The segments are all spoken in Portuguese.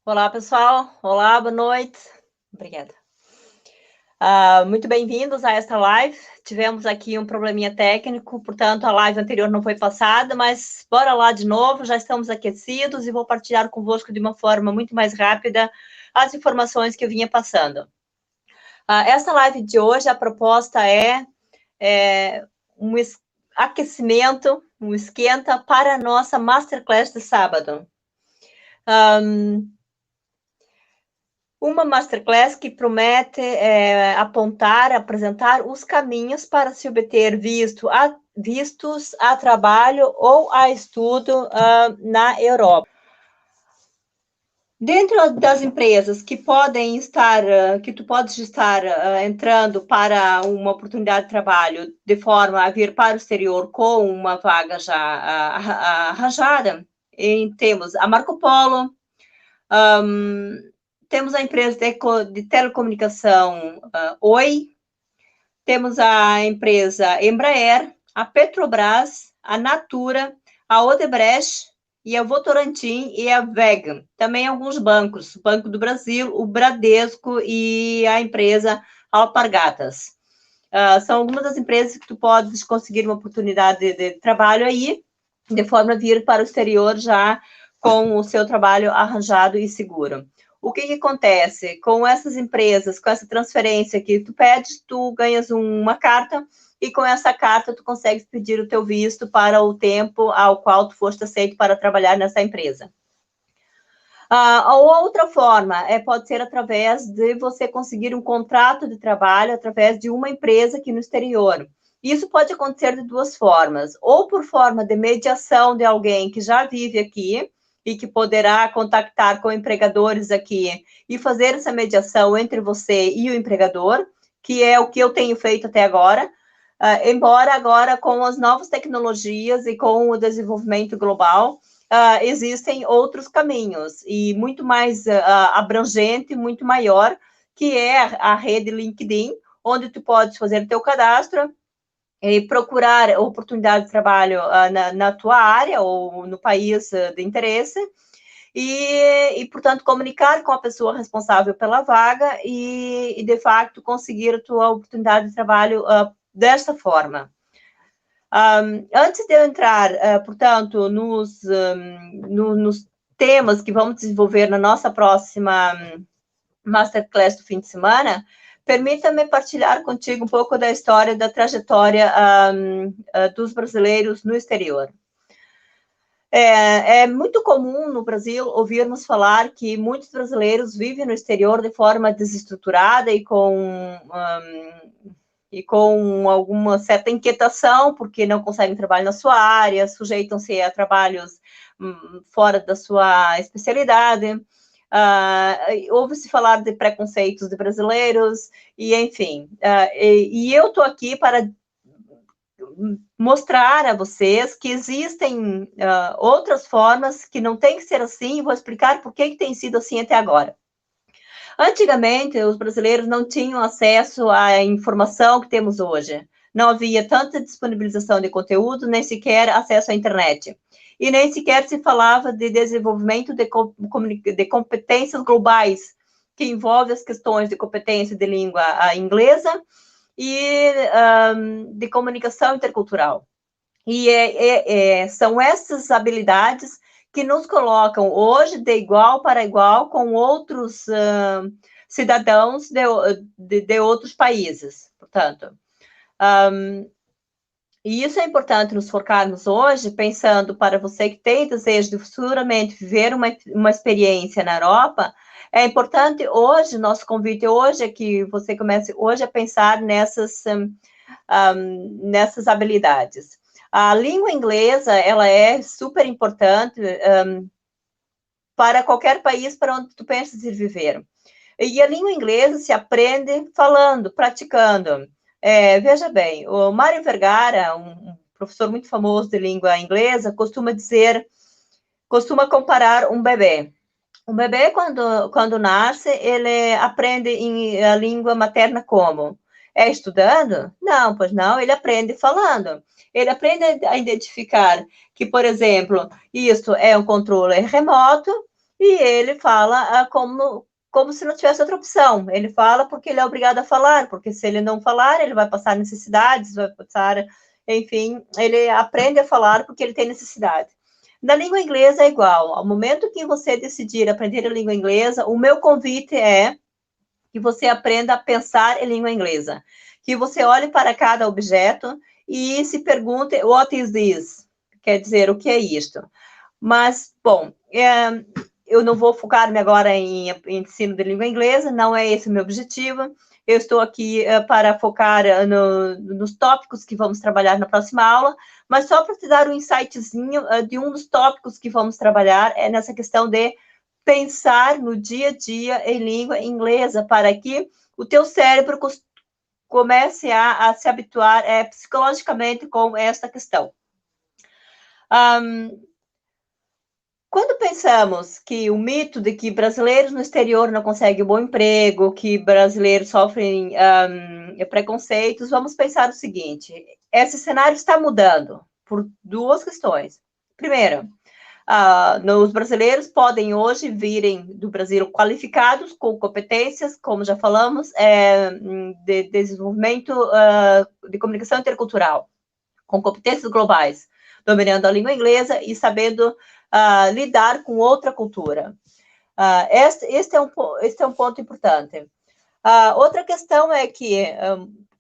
Olá, pessoal. Olá, boa noite. Obrigada. Muito bem-vindos a esta live. Tivemos aqui um probleminha técnico, portanto, a live anterior não foi passada, mas bora lá de novo, já estamos aquecidos e vou partilhar convosco de uma forma muito mais rápida as informações que eu vinha passando. Esta live de hoje, a proposta é um aquecimento, um esquenta para a nossa Masterclass de sábado. Uma masterclass que promete apresentar os caminhos para se obter vistos a trabalho ou a estudo na Europa. Dentro das empresas que podem estar, que tu podes estar entrando para uma oportunidade de trabalho de forma a vir para o exterior com uma vaga já arranjada, temos a Marco Polo, temos a empresa de telecomunicação Oi, temos a empresa Embraer, a Petrobras, a Natura, a Odebrecht e a Votorantim e a WEG. Também alguns bancos, o Banco do Brasil, o Bradesco e a empresa Alpargatas. São algumas das empresas que tu podes conseguir uma oportunidade de trabalho aí, de forma a vir para o exterior já com o seu trabalho arranjado e seguro. O que acontece com essas empresas, com essa transferência que tu pedes, tu ganhas uma carta e com essa carta tu consegues pedir o teu visto para o tempo ao qual tu foste aceito para trabalhar nessa empresa. A outra forma pode ser através de você conseguir um contrato de trabalho através de uma empresa aqui no exterior. Isso pode acontecer de duas formas, ou por forma de mediação de alguém que já vive aqui e que poderá contactar com empregadores aqui e fazer essa mediação entre você e o empregador, que é o que eu tenho feito até agora, embora agora com as novas tecnologias e com o desenvolvimento global, existem outros caminhos e muito mais abrangente, muito maior, que é a rede LinkedIn, onde tu podes fazer teu cadastro e procurar oportunidade de trabalho na tua área ou no país de interesse e, portanto, comunicar com a pessoa responsável pela vaga e de facto, conseguir a tua oportunidade de trabalho desta forma. Antes de eu entrar, portanto, nos temas que vamos desenvolver na nossa próxima Masterclass do fim de semana, permita-me partilhar contigo um pouco da história, da trajetória dos brasileiros no exterior. É muito comum no Brasil ouvirmos falar que muitos brasileiros vivem no exterior de forma desestruturada e com alguma certa inquietação, porque não conseguem trabalho na sua área, sujeitam-se a trabalhos fora da sua especialidade. Ouve-se falar de preconceitos de brasileiros, e enfim. E eu estou aqui para mostrar a vocês que existem outras formas que não tem que ser assim, e vou explicar por que tem sido assim até agora. Antigamente, os brasileiros não tinham acesso à informação que temos hoje. Não havia tanta disponibilização de conteúdo, nem sequer acesso à internet. E nem sequer se falava de desenvolvimento de competências globais, que envolve as questões de competência de língua inglesa e de comunicação intercultural. E são essas habilidades que nos colocam hoje de igual para igual com outros cidadãos de outros países, portanto. E isso é importante nos focarmos hoje, pensando para você que tem desejo de futuramente viver uma experiência na Europa, é importante hoje, nosso convite hoje é que você comece hoje a pensar nessas habilidades. A língua inglesa, ela é super importante para qualquer país para onde tu pensas ir viver. E a língua inglesa se aprende falando, praticando. Veja bem, o Mário Vergara, um professor muito famoso de língua inglesa, costuma comparar um bebê. Um bebê, quando nasce, ele aprende a língua materna como? Estudando? Não, pois não, ele aprende falando. Ele aprende a identificar que, por exemplo, isso é um controle remoto e ele fala como se não tivesse outra opção. Ele fala porque ele é obrigado a falar, porque se ele não falar, ele vai passar necessidades, vai passar, enfim, ele aprende a falar porque ele tem necessidade. Na língua inglesa é igual. Ao momento que você decidir aprender a língua inglesa, o meu convite é que você aprenda a pensar em língua inglesa. Que você olhe para cada objeto e se pergunte, what is this? Quer dizer, o que é isto? Mas, bom, eu não vou focar-me agora em ensino de língua inglesa, não é esse o meu objetivo. Eu estou aqui para focar nos tópicos que vamos trabalhar na próxima aula, mas só para te dar um insightzinho de um dos tópicos que vamos trabalhar é nessa questão de pensar no dia a dia em língua inglesa, para que o teu cérebro comece a se habituar psicologicamente com esta questão. Quando pensamos que o mito de que brasileiros no exterior não conseguem um bom emprego, que brasileiros sofrem preconceitos, vamos pensar o seguinte: esse cenário está mudando por duas questões. Primeiro, os brasileiros podem hoje virem do Brasil qualificados, com competências, como já falamos, de desenvolvimento de comunicação intercultural, com competências globais, dominando a língua inglesa e sabendo lidar com outra cultura. Este é um ponto importante. Outra questão é que,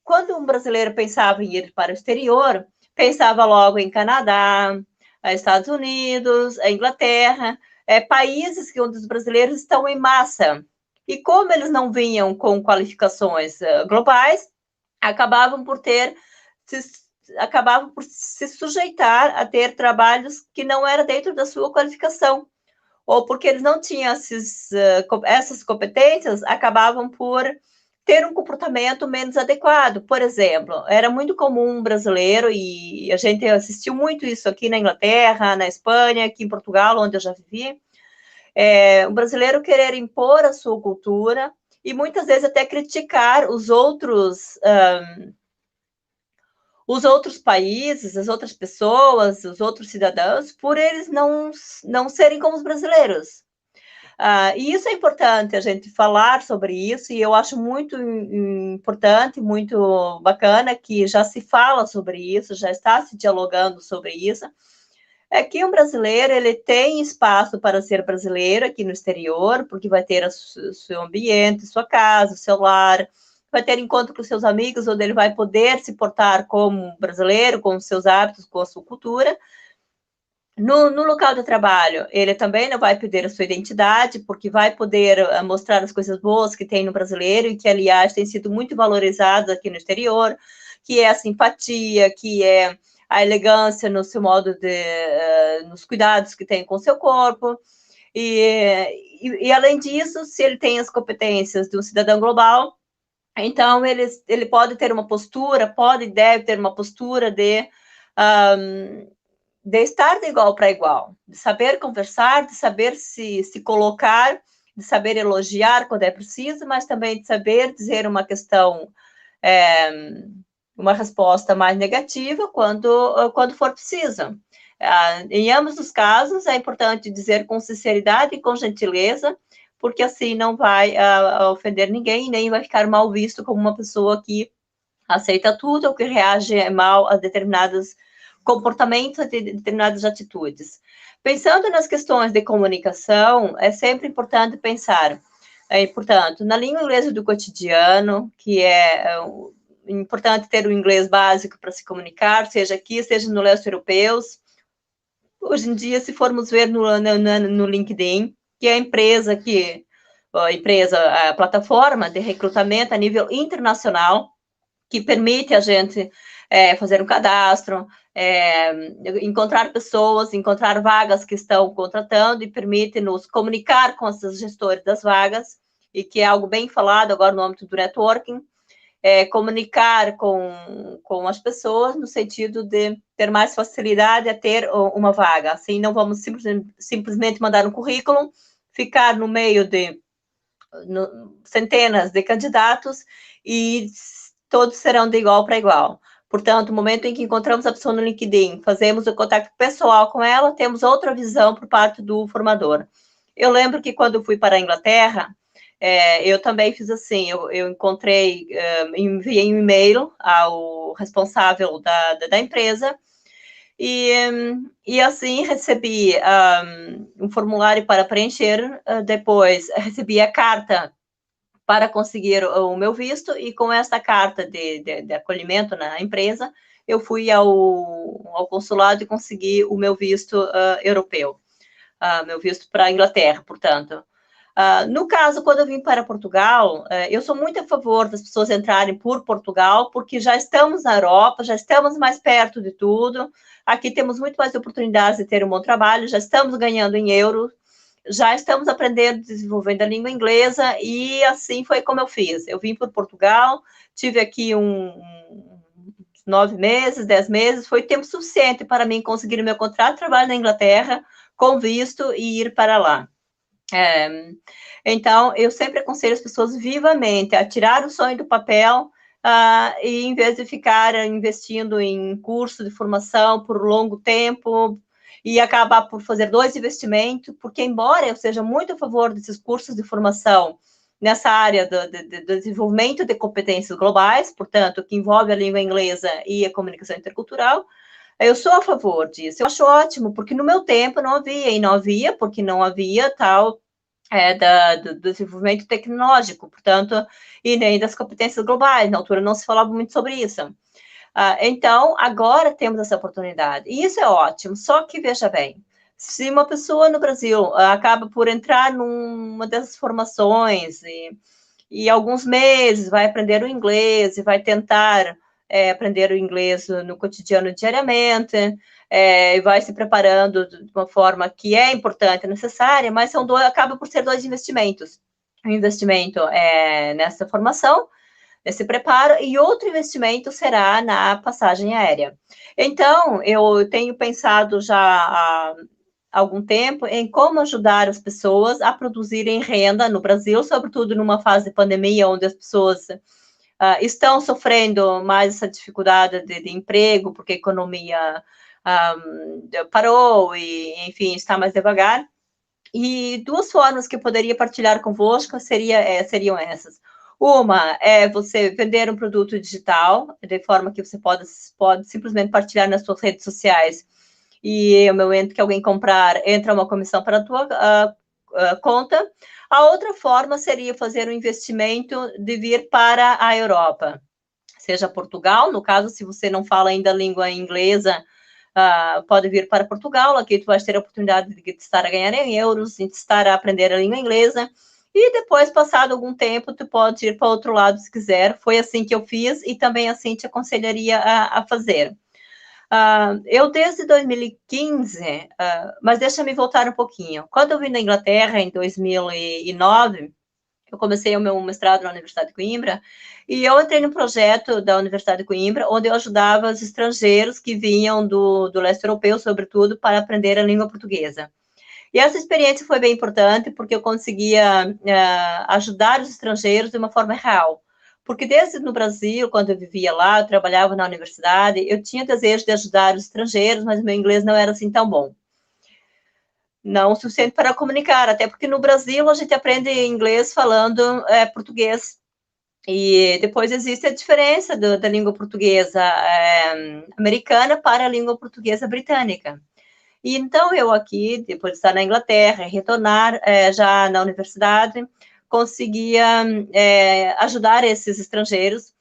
quando um brasileiro pensava em ir para o exterior, pensava logo em Canadá, Estados Unidos, Inglaterra, países onde os brasileiros estão em massa. E como eles não vinham com qualificações globais, acabavam por se sujeitar a ter trabalhos que não eram dentro da sua qualificação, ou porque eles não tinham essas competências, acabavam por ter um comportamento menos adequado. Por exemplo, era muito comum um brasileiro, e a gente assistiu muito isso aqui na Inglaterra, na Espanha, aqui em Portugal, onde eu já vivi, um brasileiro querer impor a sua cultura e muitas vezes até criticar os outros países, as outras pessoas, os outros cidadãos, por eles não serem como os brasileiros. E isso é importante a gente falar sobre isso, e eu acho muito importante, muito bacana que já se fala sobre isso, já está se dialogando sobre isso, é que um brasileiro, ele tem espaço para ser brasileiro aqui no exterior, porque vai ter o seu ambiente, sua casa, o seu lar, vai ter encontro com seus amigos, onde ele vai poder se portar como brasileiro, com os seus hábitos, com a sua cultura. No local de trabalho, ele também não vai perder a sua identidade, porque vai poder mostrar as coisas boas que tem no brasileiro, e que, aliás, tem sido muito valorizadas aqui no exterior, que é a simpatia, que é a elegância no seu modo nos cuidados que tem com o seu corpo. E além disso, se ele tem as competências de um cidadão global, então ele pode ter uma postura, pode e deve ter uma postura de estar de igual para igual, de saber conversar, de saber se colocar, de saber elogiar quando é preciso, mas também de saber dizer uma questão, uma resposta mais negativa quando for preciso. Em ambos os casos, é importante dizer com sinceridade e com gentileza, porque assim não vai ofender ninguém, nem vai ficar mal visto como uma pessoa que aceita tudo ou que reage mal a determinados comportamentos, a determinadas atitudes. Pensando nas questões de comunicação, é sempre importante pensar, portanto, na língua inglesa do cotidiano, que é importante ter o inglês básico para se comunicar, seja aqui, seja no leste europeus. Hoje em dia, se formos ver no LinkedIn, que é a plataforma de recrutamento a nível internacional, que permite a gente fazer um cadastro, encontrar pessoas, encontrar vagas que estão contratando, e permite nos comunicar com esses gestores das vagas, e que é algo bem falado agora no âmbito do networking, comunicar com as pessoas no sentido de ter mais facilidade a ter uma vaga. Assim, não vamos simplesmente mandar um currículo, ficar no meio de centenas de candidatos e todos serão de igual para igual. Portanto, no momento em que encontramos a pessoa no LinkedIn, fazemos o contato pessoal com ela, temos outra visão por parte do formador. Eu lembro que quando eu fui para a Inglaterra, eu também fiz assim, eu encontrei, enviei um e-mail ao responsável da empresa, e assim recebi um formulário para preencher, depois recebi a carta para conseguir o meu visto, e com essa carta de acolhimento na empresa, eu fui ao consulado e consegui o meu visto europeu, meu visto para a Inglaterra, portanto. No caso, quando eu vim para Portugal, eu sou muito a favor das pessoas entrarem por Portugal, porque já estamos na Europa, já estamos mais perto de tudo, aqui temos muito mais oportunidades de ter um bom trabalho, já estamos ganhando em euros, já estamos aprendendo, desenvolvendo a língua inglesa, e assim foi como eu fiz. Eu vim por Portugal, tive aqui 9 meses, 10 meses, foi tempo suficiente para mim conseguir o meu contrato de trabalho na Inglaterra, com visto, e ir para lá. Então, eu sempre aconselho as pessoas vivamente a tirar o sonho do papel, e em vez de ficar investindo em curso de formação por longo tempo, e acabar por fazer 2 investimentos, porque embora eu seja muito a favor desses cursos de formação nessa área do desenvolvimento de competências globais, portanto, que envolve a língua inglesa e a comunicação intercultural, eu sou a favor disso. Eu acho ótimo, porque no meu tempo não havia, e não havia porque não havia tal do desenvolvimento tecnológico, portanto, e nem das competências globais. Na altura não se falava muito sobre isso. Então, agora temos essa oportunidade, e isso é ótimo, só que, veja bem, se uma pessoa no Brasil acaba por entrar numa dessas formações, e alguns meses vai aprender o inglês, e vai tentar aprender o inglês no cotidiano diariamente, e vai se preparando de uma forma que é importante, necessária, mas acaba por ser 2 investimentos. Um investimento nessa formação, nesse preparo, e outro investimento será na passagem aérea. Então, eu tenho pensado já há algum tempo em como ajudar as pessoas a produzirem renda no Brasil, sobretudo numa fase de pandemia, onde as pessoas estão sofrendo mais essa dificuldade de emprego, porque a economia parou e, enfim, está mais devagar. E 2 formas que eu poderia partilhar convosco seriam essas. Uma é você vender um produto digital, de forma que você pode simplesmente partilhar nas suas redes sociais, e no momento que alguém comprar, entra uma comissão para a tua conta. A outra forma seria fazer um investimento de vir para a Europa, seja Portugal, no caso, se você não fala ainda a língua inglesa, pode vir para Portugal, aqui tu vais ter a oportunidade de estar a ganhar em euros, de estar a aprender a língua inglesa, e depois, passado algum tempo, tu pode ir para outro lado se quiser. Foi assim que eu fiz, e também assim te aconselharia a fazer. Eu desde 2015, mas deixa-me voltar um pouquinho. Quando eu vim da Inglaterra, em 2009, eu comecei o meu mestrado na Universidade de Coimbra, e eu entrei no projeto da Universidade de Coimbra, onde eu ajudava os estrangeiros que vinham do leste europeu, sobretudo, para aprender a língua portuguesa. E essa experiência foi bem importante, porque eu conseguia ajudar os estrangeiros de uma forma real. Porque desde no Brasil, quando eu vivia lá, eu trabalhava na universidade, eu tinha desejo de ajudar os estrangeiros, mas o meu inglês não era assim tão bom. Não o suficiente para comunicar, até porque no Brasil a gente aprende inglês falando português. E depois existe a diferença da língua portuguesa americana para a língua portuguesa britânica. E então eu aqui, depois de estar na Inglaterra, retornar já na universidade, conseguia ajudar esses estrangeiros,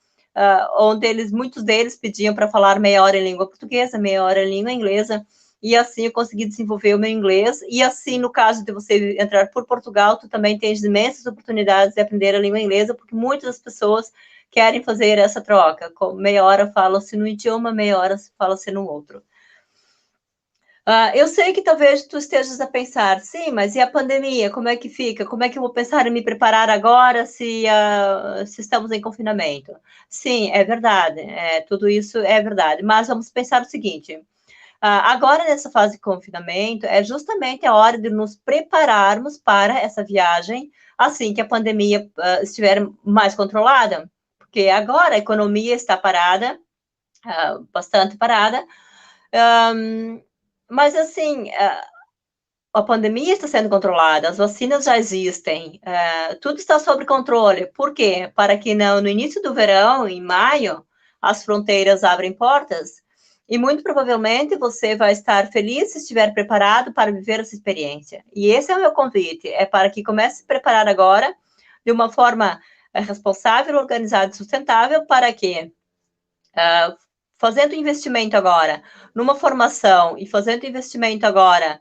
onde muitos deles pediam para falar meia hora em língua portuguesa, meia hora em língua inglesa, e assim eu consegui desenvolver o meu inglês. E assim, no caso de você entrar por Portugal, tu também tens imensas oportunidades de aprender a língua inglesa, porque muitas das pessoas querem fazer essa troca. Meia hora fala-se no idioma, meia hora fala-se no outro. Eu sei que talvez tu estejas a pensar, sim, mas e a pandemia, como é que fica? Como é que eu vou pensar em me preparar agora se estamos em confinamento? Sim, é verdade, tudo isso é verdade, mas vamos pensar o seguinte, agora nessa fase de confinamento, é justamente a hora de nos prepararmos para essa viagem, assim que a pandemia estiver mais controlada, porque agora a economia está parada, bastante parada, mas assim, a pandemia está sendo controlada, as vacinas já existem, tudo está sob controle. Por quê? Para que no início do verão, em maio, as fronteiras abrem portas e muito provavelmente você vai estar feliz se estiver preparado para viver essa experiência. E esse é o meu convite, é para que comece a se preparar agora de uma forma responsável, organizada e sustentável, para que, fazendo investimento agora numa formação e fazendo investimento agora,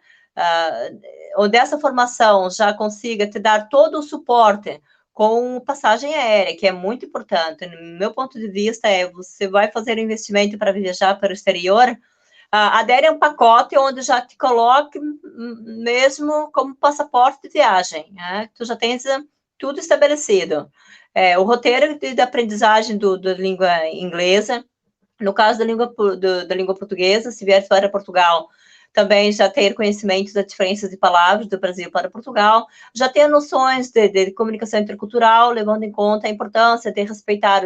onde essa formação já consiga te dar todo o suporte com passagem aérea, que é muito importante. No meu ponto de vista, você vai fazer um investimento para viajar para o exterior, adere a um pacote onde já te coloque mesmo como passaporte de viagem, né? Tu já tens tudo estabelecido. O roteiro de aprendizagem da língua inglesa, no caso da língua portuguesa, se vier para Portugal, também já ter conhecimentos das diferenças de palavras do Brasil para Portugal, já ter noções de comunicação intercultural, levando em conta a importância de respeitar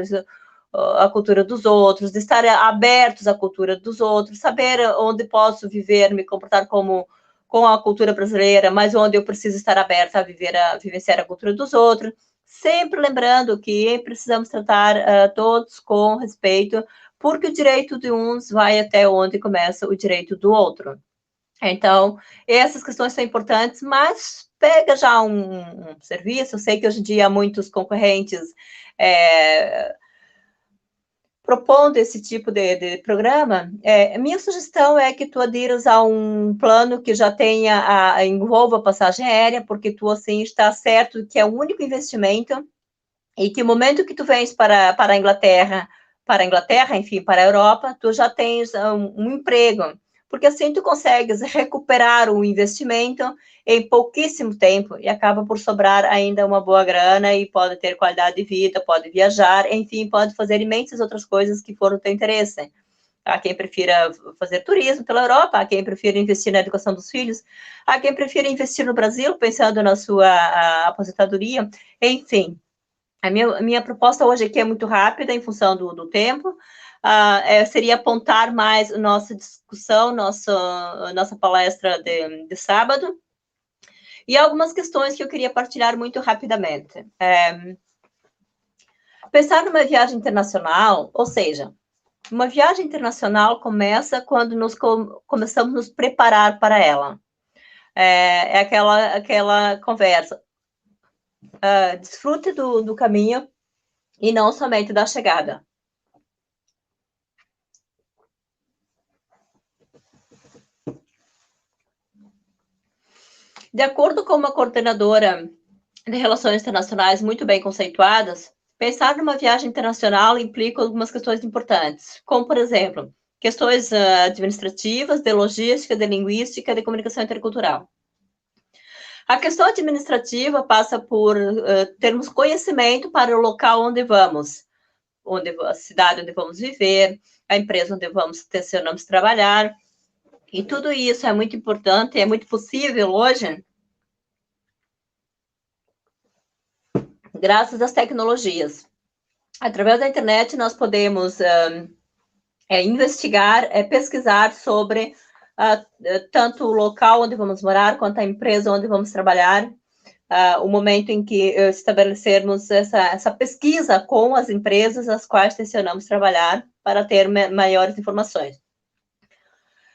a cultura dos outros, de estar abertos à cultura dos outros, saber onde posso viver, me comportar com a cultura brasileira, mas onde eu preciso estar aberta a vivenciar a cultura dos outros, sempre lembrando que precisamos tratar todos com respeito, porque o direito de uns vai até onde começa o direito do outro. Então, essas questões são importantes, mas pega já um serviço. Eu sei que hoje em dia há muitos concorrentes propondo esse tipo de programa. Minha sugestão é que tu aderas a um plano que já envolva passagem aérea, porque tu, assim, está certo que é o único investimento e que o momento que tu vens para a Inglaterra, enfim, para a Europa, tu já tens um emprego, porque assim tu consegues recuperar o investimento em pouquíssimo tempo e acaba por sobrar ainda uma boa grana e pode ter qualidade de vida, pode viajar, enfim, pode fazer imensas outras coisas que for do teu interesse. Há quem prefira fazer turismo pela Europa, há quem prefira investir na educação dos filhos, há quem prefira investir no Brasil, pensando na sua aposentadoria, enfim. A minha proposta hoje aqui é muito rápida, em função do tempo, seria apontar mais a nossa discussão, nossa palestra de sábado, e algumas questões que eu queria partilhar muito rapidamente. Pensar numa viagem internacional, ou seja, uma viagem internacional começa quando começamos a nos preparar para ela. É aquela conversa. Desfrute do caminho e não somente da chegada. De acordo com uma coordenadora de relações internacionais muito bem conceituadas, pensar numa viagem internacional implica algumas questões importantes, como, por exemplo, questões administrativas, de logística, de linguística, de comunicação intercultural. A questão administrativa passa por termos conhecimento para o local onde vamos, a cidade onde vamos viver, a empresa onde tencionamos trabalhar, e tudo isso é muito importante, é muito possível hoje, graças às tecnologias. Através da internet, nós podemos investigar, pesquisar sobre tanto o local onde vamos morar, quanto a empresa onde vamos trabalhar, o momento em que estabelecermos essa pesquisa com as empresas as quais tencionamos trabalhar, para ter maiores informações.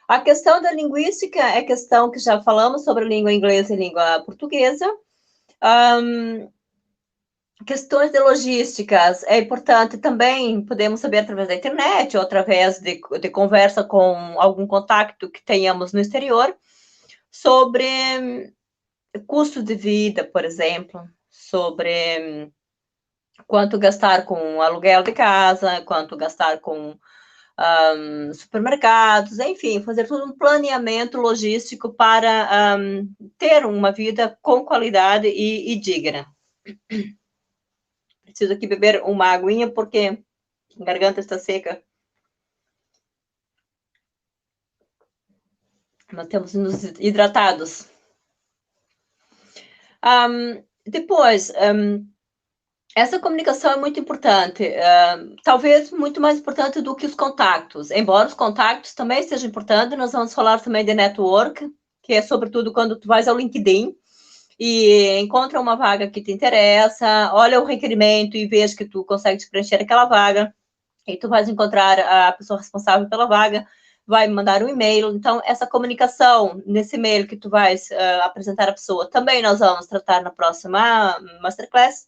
A questão da linguística é questão que já falamos sobre língua inglesa e língua portuguesa. Questões de logísticas é importante também, podemos saber através da internet ou através de conversa com algum contato que tenhamos no exterior, sobre custo de vida, por exemplo, sobre quanto gastar com aluguel de casa, quanto gastar com supermercados, enfim, fazer todo um planeamento logístico para ter uma vida com qualidade e digna. Preciso aqui beber uma aguinha, porque a garganta está seca. Nós temos nos hidratados. Depois, essa comunicação é muito importante, talvez muito mais importante do que os contactos, embora os contactos também sejam importantes. Nós vamos falar também de network, que é sobretudo quando tu vais ao LinkedIn e encontra uma vaga que te interessa, olha o requerimento e veja que tu consegue preencher aquela vaga, e tu vais encontrar a pessoa responsável pela vaga, vai mandar um e-mail. Então, essa comunicação nesse e-mail que tu vais apresentar à pessoa, também nós vamos tratar na próxima Masterclass.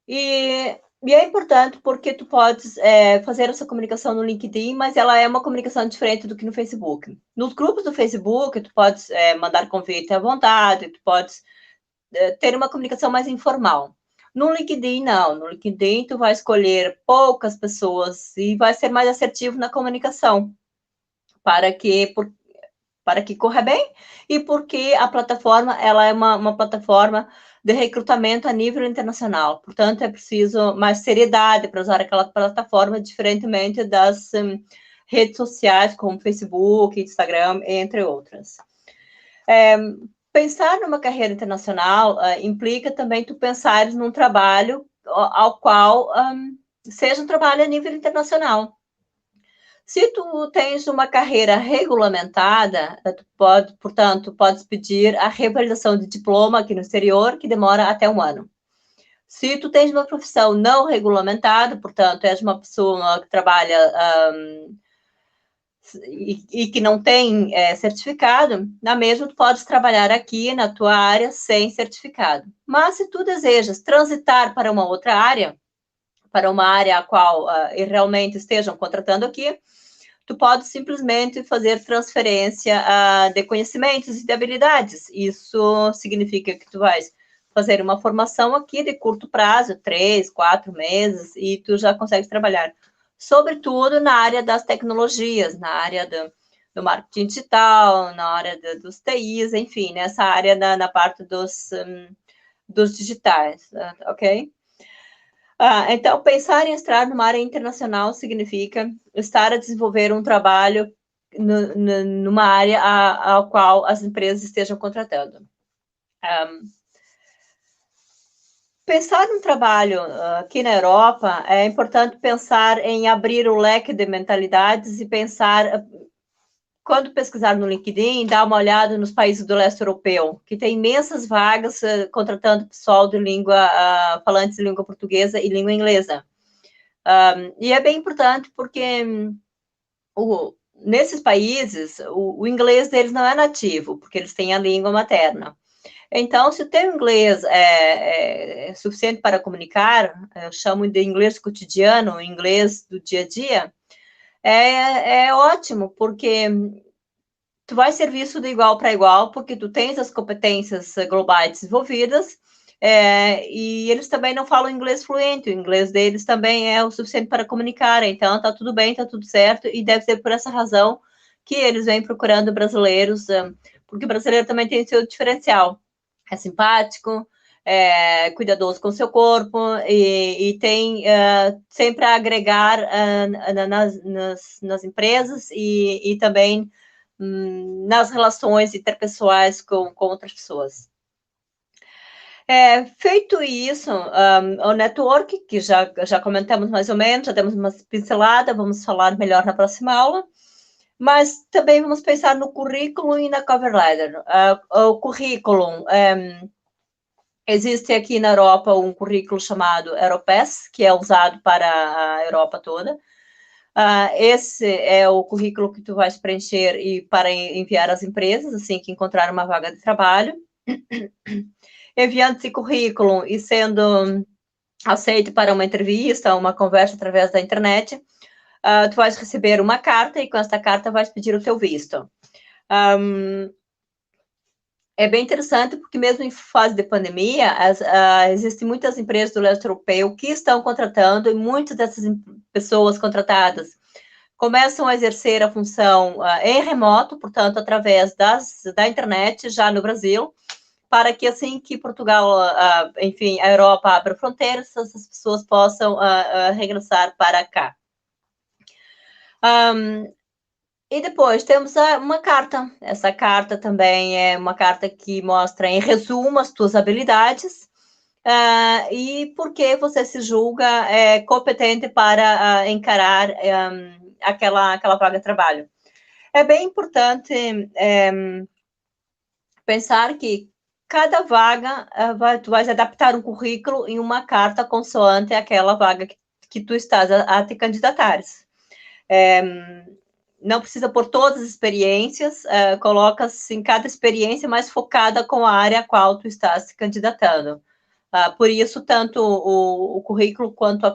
E é importante porque tu podes fazer essa comunicação no LinkedIn, mas ela é uma comunicação diferente do que no Facebook. Nos grupos do Facebook, tu podes mandar convite à vontade, tu podes ter uma comunicação mais informal. No LinkedIn, não. No LinkedIn, tu vai escolher poucas pessoas e vai ser mais assertivo na comunicação para que corra bem e porque a plataforma ela é uma plataforma de recrutamento a nível internacional. Portanto, é preciso mais seriedade para usar aquela plataforma, diferentemente das redes sociais como Facebook, Instagram, entre outras. Pensar numa carreira internacional implica também tu pensares num trabalho ao qual seja um trabalho a nível internacional. Se tu tens uma carreira regulamentada, tu portanto, podes pedir a revalidação de diploma aqui no exterior, que demora até 1 ano. Se tu tens uma profissão não regulamentada, portanto, és uma pessoa que trabalha e que não tem certificado, na mesma tu podes trabalhar aqui na tua área sem certificado. Mas se tu desejas transitar para uma outra área, para uma área a qual realmente estejam contratando aqui, tu pode simplesmente fazer transferência de conhecimentos e de habilidades. Isso significa que tu vais fazer uma formação aqui de curto prazo, 3, 4 meses, e tu já consegue trabalhar. Sobretudo na área das tecnologias, na área do marketing digital, na área dos TIs, enfim, nessa área na parte dos digitais, ok? Então, pensar em entrar numa área internacional significa estar a desenvolver um trabalho numa área a qual as empresas estejam contratando. Pensar num trabalho aqui na Europa, é importante pensar em abrir o leque de mentalidades e pensar, quando pesquisar no LinkedIn, dar uma olhada nos países do leste europeu, que tem imensas vagas contratando pessoal de falantes de língua portuguesa e língua inglesa. E é bem importante porque nesses países, o inglês deles não é nativo, porque eles têm a língua materna. Então, se o teu inglês é suficiente para comunicar, eu chamo de inglês cotidiano, inglês do dia a dia, é ótimo, porque tu vai ser visto de igual para igual, porque tu tens as competências globais desenvolvidas, e eles também não falam inglês fluente, o inglês deles também é o suficiente para comunicar, então tá tudo bem, tá tudo certo, e deve ser por essa razão que eles vêm procurando brasileiros, porque o brasileiro também tem seu diferencial. É simpático, é cuidadoso com o seu corpo e tem sempre a agregar nas empresas e também nas relações interpessoais com outras pessoas. Feito isso, o network, que já comentamos mais ou menos, já demos uma pincelada, vamos falar melhor na próxima aula, mas também vamos pensar no currículo e na cover letter. O currículo... existe aqui na Europa um currículo chamado Europass, que é usado para a Europa toda. Esse é o currículo que tu vais preencher e para enviar às empresas, assim que encontrar uma vaga de trabalho. Enviando esse currículo e sendo aceito para uma entrevista, uma conversa através da internet, tu vais receber uma carta e com essa carta vais pedir o teu visto. É bem interessante porque mesmo em fase de pandemia, existem muitas empresas do leste europeu que estão contratando e muitas dessas pessoas contratadas começam a exercer a função em remoto, portanto, através da internet, já no Brasil, para que assim que Portugal, enfim, a Europa abra fronteiras, essas pessoas possam regressar para cá. E depois temos uma carta. Essa carta também é uma carta que mostra, em resumo, as tuas habilidades e por que você se julga competente para encarar aquela vaga de trabalho. É bem importante pensar que cada vaga, tu vais adaptar um currículo em uma carta consoante aquela vaga que tu estás a te candidatares. Não precisa pôr todas as experiências, coloca-se em cada experiência mais focada com a área a qual tu estás se candidatando. Por isso, tanto o currículo quanto a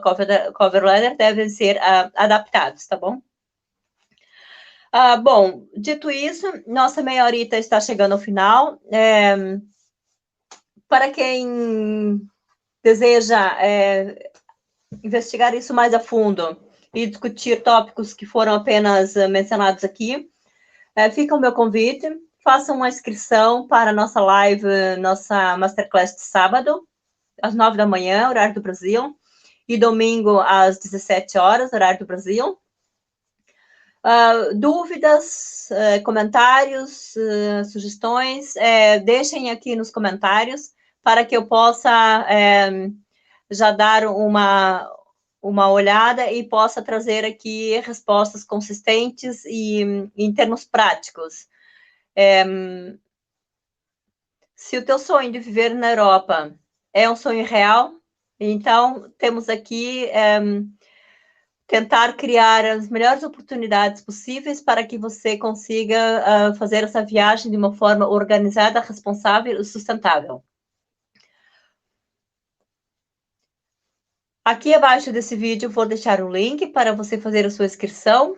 cover letter devem ser adaptados, tá bom? Bom, dito isso, nossa meia horita está chegando ao final. Para quem deseja investigar isso mais a fundo e discutir tópicos que foram apenas mencionados aqui, fica o meu convite. Faça uma inscrição para a nossa live, nossa Masterclass de sábado, às 9 da manhã, horário do Brasil, e domingo às 17 horas, horário do Brasil. Dúvidas, comentários, sugestões, deixem aqui nos comentários para que eu possa já dar uma olhada e possa trazer aqui respostas consistentes e em termos práticos. Se o teu sonho de viver na Europa é um sonho real, então temos aqui tentar criar as melhores oportunidades possíveis para que você consiga fazer essa viagem de uma forma organizada, responsável e sustentável. Aqui abaixo desse vídeo vou deixar o link para você fazer a sua inscrição.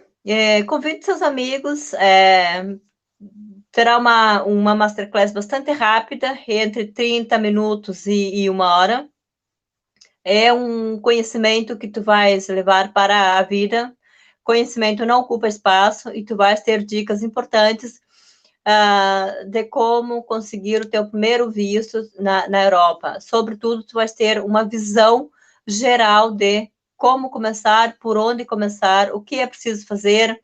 Convide seus amigos. Terá uma masterclass bastante rápida, entre 30 minutos e 1 hora. É um conhecimento que tu vais levar para a vida. Conhecimento não ocupa espaço e tu vais ter dicas importantes de como conseguir o teu primeiro visto na Europa. Sobretudo, tu vais ter uma visão geral de como começar, por onde começar, o que é preciso fazer,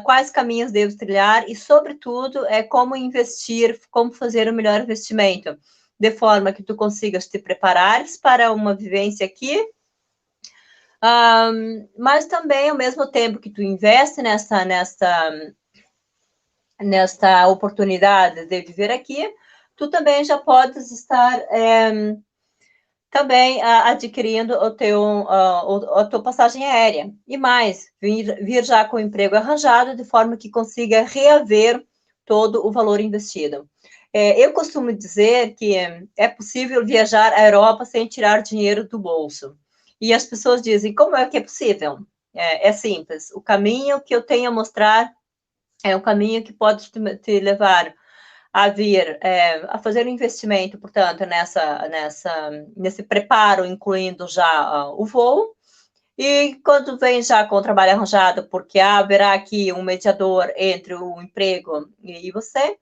quais caminhos deves trilhar e, sobretudo, como investir, como fazer o melhor investimento, de forma que tu consigas te preparares para uma vivência aqui, mas também, ao mesmo tempo que tu investe nesta oportunidade de viver aqui, tu também já podes estar também adquirindo a tua passagem aérea. E mais, vir já com o emprego arranjado, de forma que consiga reaver todo o valor investido. Eu costumo dizer que é possível viajar à Europa sem tirar dinheiro do bolso. E as pessoas dizem, como é que é possível? É simples. O caminho que eu tenho a mostrar é um caminho que pode te levar a vir a fazer um investimento, portanto, nesse preparo, incluindo já o voo. E quando vem já com o trabalho arranjado, porque haverá aqui um mediador entre o emprego e você,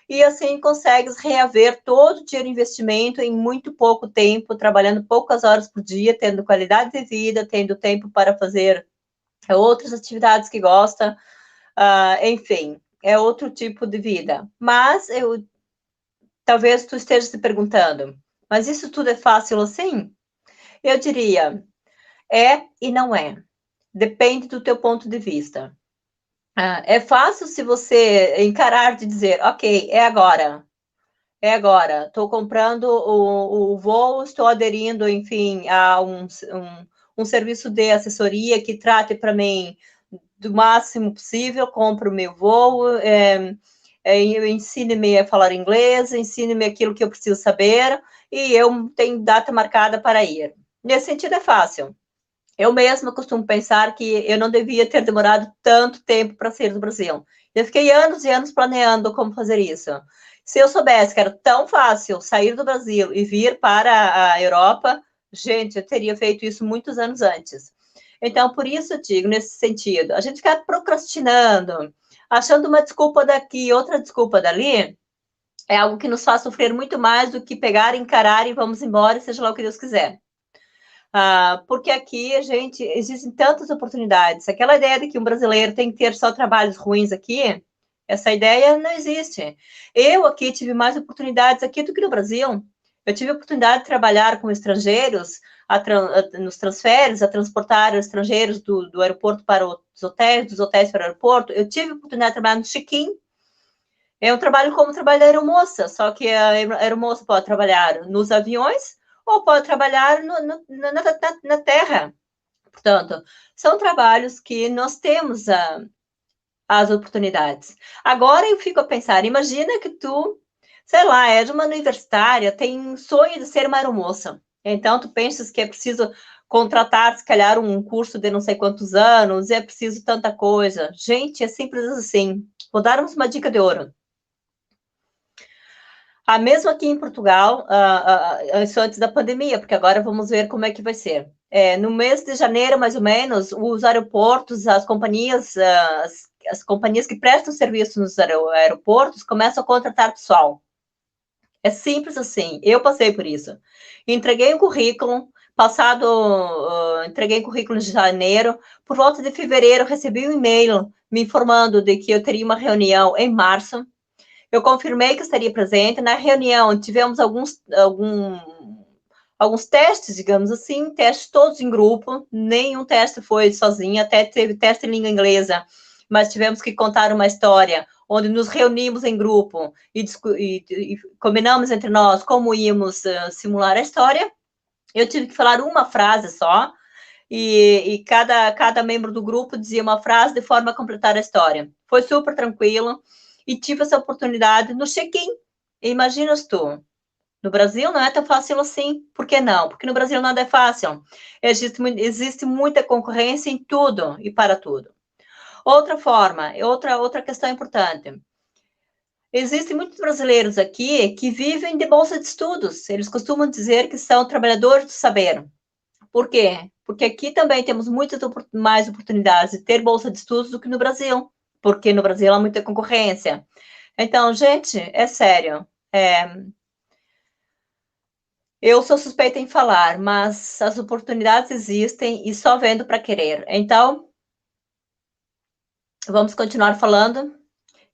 e assim consegues reaver todo o dinheiro investimento em muito pouco tempo, trabalhando poucas horas por dia, tendo qualidade de vida, tendo tempo para fazer outras atividades que gosta, enfim, é outro tipo de vida. Mas talvez tu esteja se perguntando, mas isso tudo é fácil assim? Eu diria, é e não é. Depende do teu ponto de vista. É fácil se você encarar de dizer, ok, é agora. Estou comprando o voo, estou aderindo, enfim, a um serviço de assessoria que trate para mim do máximo possível, compro o meu voo, ensine-me a falar inglês, ensine-me aquilo que eu preciso saber, e eu tenho data marcada para ir. Nesse sentido, é fácil. Eu mesma costumo pensar que eu não devia ter demorado tanto tempo para sair do Brasil. Eu fiquei anos e anos planeando como fazer isso. Se eu soubesse que era tão fácil sair do Brasil e vir para a Europa, gente, eu teria feito isso muitos anos antes. Então, por isso eu digo, nesse sentido, a gente ficar procrastinando, achando uma desculpa daqui, outra desculpa dali, é algo que nos faz sofrer muito mais do que pegar, encarar e vamos embora, seja lá o que Deus quiser. Porque aqui, gente, existem tantas oportunidades. Aquela ideia de que um brasileiro tem que ter só trabalhos ruins aqui, essa ideia não existe. Eu aqui tive mais oportunidades aqui do que no Brasil. Eu tive a oportunidade de trabalhar com estrangeiros nos transferes, a transportar estrangeiros do aeroporto para os hotéis, dos hotéis para o aeroporto. Eu tive a oportunidade de trabalhar no check-in. É um trabalho como o trabalho da aeromoça, só que a aeromoça pode trabalhar nos aviões ou pode trabalhar na terra. Portanto, são trabalhos que nós temos as oportunidades. Agora eu fico a pensar, imagina que tu, sei lá, és uma universitária, tem sonho de ser uma aeromoça. Então, tu pensas que é preciso contratar, se calhar, um curso de não sei quantos anos, é preciso tanta coisa. Gente, é simples assim. Vou dar-vos uma dica de ouro. A mesma aqui em Portugal, isso antes da pandemia, porque agora vamos ver como é que vai ser. No mês de janeiro, mais ou menos, os aeroportos, as companhias que prestam serviço nos aeroportos começam a contratar pessoal. É simples assim. Eu passei por isso. Entreguei um currículo, entreguei um currículo em janeiro, por volta de fevereiro, recebi um e-mail me informando de que eu teria uma reunião em março. Eu confirmei que estaria presente. Na reunião, tivemos alguns testes, digamos assim, testes todos em grupo, nenhum teste foi sozinho, até teve teste em língua inglesa, mas tivemos que contar uma história onde nos reunimos em grupo e combinamos entre nós como íamos simular a história. Eu tive que falar uma frase só, e cada membro do grupo dizia uma frase de forma a completar a história. Foi super tranquilo, e tive essa oportunidade no check-in. Imaginas tu, no Brasil não é tão fácil assim. Por que não? Porque no Brasil nada é fácil. Existe muita concorrência em tudo e para tudo. Outra questão importante. Existem muitos brasileiros aqui que vivem de bolsa de estudos. Eles costumam dizer que são trabalhadores do saber. Por quê? Porque aqui também temos muitas mais oportunidades de ter bolsa de estudos do que no Brasil. Porque no Brasil há muita concorrência. Então, gente, é sério. Eu sou suspeita em falar, mas as oportunidades existem e só vendo para querer. Então, vamos continuar falando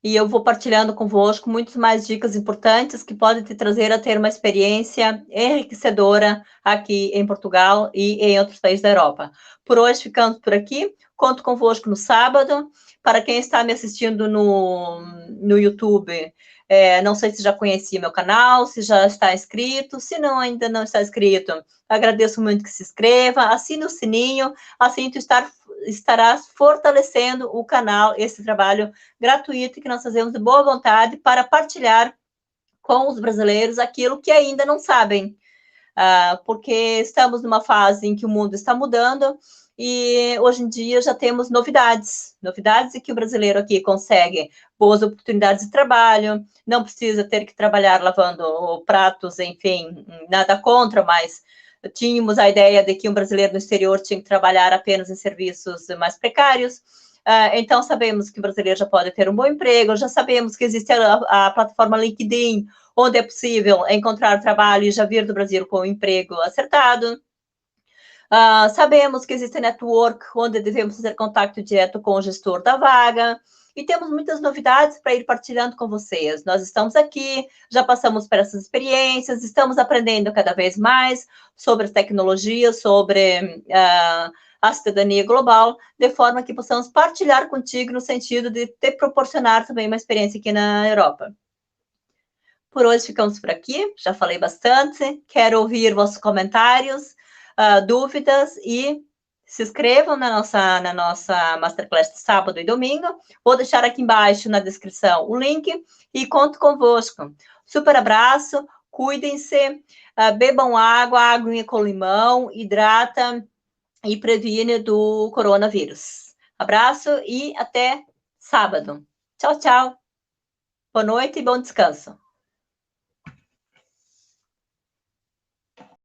e eu vou partilhando convosco muitas mais dicas importantes que podem te trazer a ter uma experiência enriquecedora aqui em Portugal e em outros países da Europa. Por hoje, ficamos por aqui. Conto convosco no sábado. Para quem está me assistindo no YouTube, não sei se já conhecia meu canal, se já está inscrito. Se não, ainda não está inscrito, agradeço muito que se inscreva, assine o sininho, assim tu estarás fortalecendo o canal, esse trabalho gratuito que nós fazemos de boa vontade para partilhar com os brasileiros aquilo que ainda não sabem. Porque estamos numa fase em que o mundo está mudando e hoje em dia já temos novidades em que o brasileiro aqui consegue boas oportunidades de trabalho, não precisa ter que trabalhar lavando pratos, enfim, nada contra, mas tínhamos a ideia de que um brasileiro no exterior tinha que trabalhar apenas em serviços mais precários. Então, sabemos que o brasileiro já pode ter um bom emprego, já sabemos que existe a plataforma LinkedIn, onde é possível encontrar trabalho e já vir do Brasil com um emprego acertado. Sabemos que existe network, onde devemos fazer contato direto com o gestor da vaga. E temos muitas novidades para ir partilhando com vocês. Nós estamos aqui, já passamos por essas experiências, estamos aprendendo cada vez mais sobre as tecnologias, sobre a cidadania global, de forma que possamos partilhar contigo no sentido de te proporcionar também uma experiência aqui na Europa. Por hoje ficamos por aqui, já falei bastante, quero ouvir vossos comentários, dúvidas e se inscrevam na nossa Masterclass de sábado e domingo. Vou deixar aqui embaixo na descrição o link e conto convosco. Super abraço, cuidem-se, bebam água com limão, hidrata e previne do coronavírus. Abraço e até sábado. Tchau, tchau. Boa noite e bom descanso.